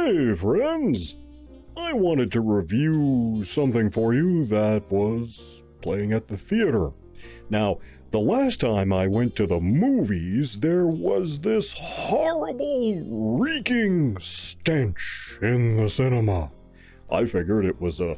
Hey, friends! I wanted to review something for you that was playing at the theater. Now, the last time I went to the movies, there was this horrible, reeking stench in the cinema. I figured it was a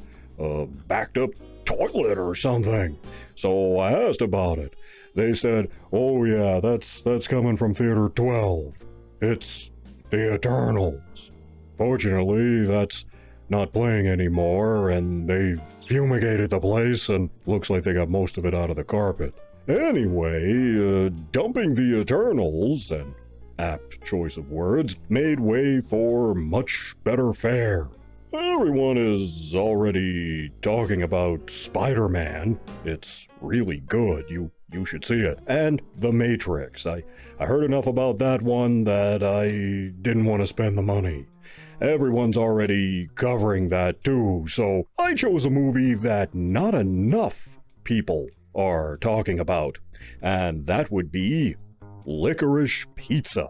backed up toilet or something. So I asked about it. They said, "Oh yeah, that's coming from Theater 12. It's the Eternals." Fortunately, that's not playing anymore, and they fumigated the place, and looks like they got most of it out of the carpet. Anyway, dumping the Eternals, an apt choice of words, made way for much better fare. Everyone is already talking about Spider-Man. It's really good. You should see it. And The Matrix. I heard enough about that one that I didn't want to spend the money. Everyone's already covering that too, so I chose a movie that not enough people are talking about, and that would be Licorice Pizza.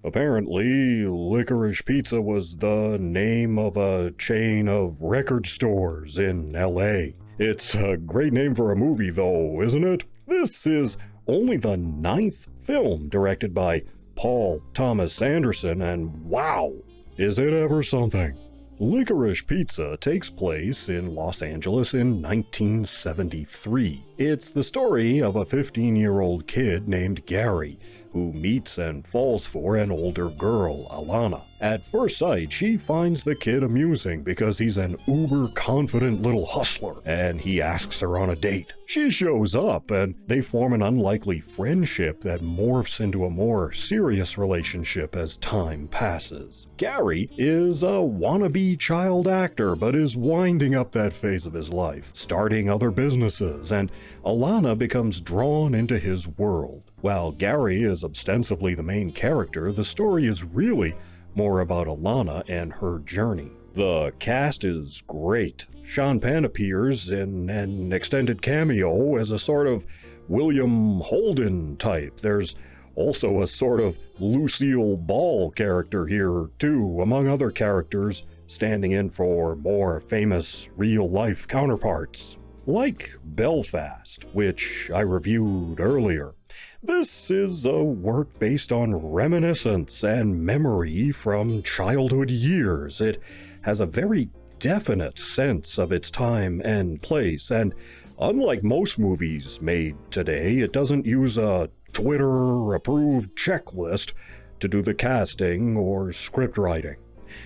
Apparently, Licorice Pizza was the name of a chain of record stores in LA. It's a great name for a movie though, isn't it? This is only the 9th film directed by Paul Thomas Anderson, and wow, is it ever something? Licorice Pizza takes place in Los Angeles in 1973. It's the story of a 15-year-old kid named Gary who meets and falls for an older girl, Alana. At first sight, she finds the kid amusing because he's an uber-confident little hustler, and he asks her on a date. She shows up, and they form an unlikely friendship that morphs into a more serious relationship as time passes. Gary is a wannabe child actor, but is winding up that phase of his life, starting other businesses, and Alana becomes drawn into his world. While Gary is ostensibly the main character, the story is really more about Alana and her journey. The cast is great. Sean Penn appears in an extended cameo as a sort of William Holden type. There's also a sort of Lucille Ball character here too, among other characters standing in for more famous real-life counterparts. Like Belfast, which I reviewed earlier, this is a work based on reminiscence and memory from childhood years. It has a very definite sense of its time and place, and unlike most movies made today, it doesn't use a Twitter-approved checklist to do the casting or script writing.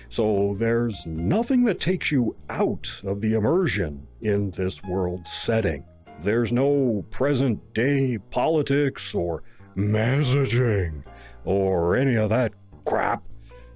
So there's nothing that takes you out of the immersion in this world setting. There's no present-day politics or messaging or any of that crap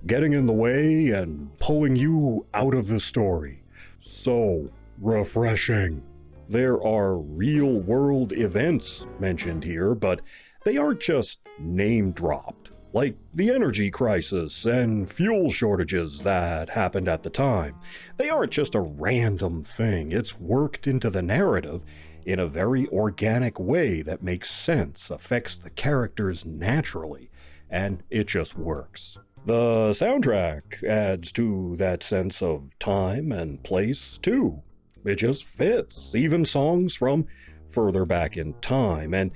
getting in the way and pulling you out of the story. So refreshing. There are real-world events mentioned here, but they aren't just name-dropped, like the energy crisis and fuel shortages that happened at the time. They aren't just a random thing. It's worked into the narrative in a very organic way that makes sense, affects the characters naturally, and it just works. The soundtrack adds to that sense of time and place, too. It just fits, even songs from further back in time, and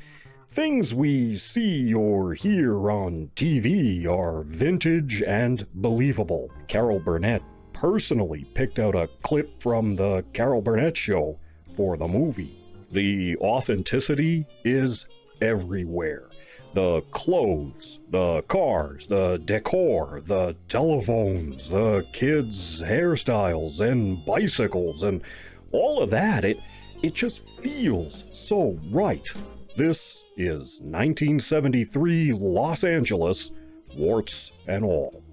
things we see or hear on TV are vintage and believable. Carol Burnett personally picked out a clip from the Carol Burnett Show for the movie. The authenticity is everywhere. The clothes, the cars, the decor, the telephones, the kids' hairstyles and bicycles and all of that, it just feels so right. This is 1973 Los Angeles, warts and all.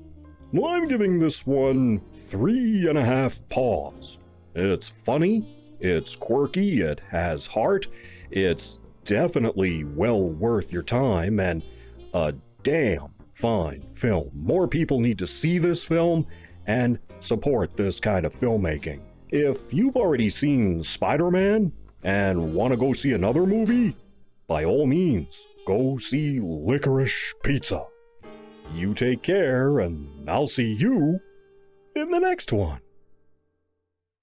I'm giving this one 3.5 paws. It's funny, it's quirky, it has heart, it's definitely well worth your time, and a damn fine film. More people need to see this film and support this kind of filmmaking. If you've already seen Spider-Man and want to go see another movie, by all means, go see Licorice Pizza. You take care, and I'll see you in the next one.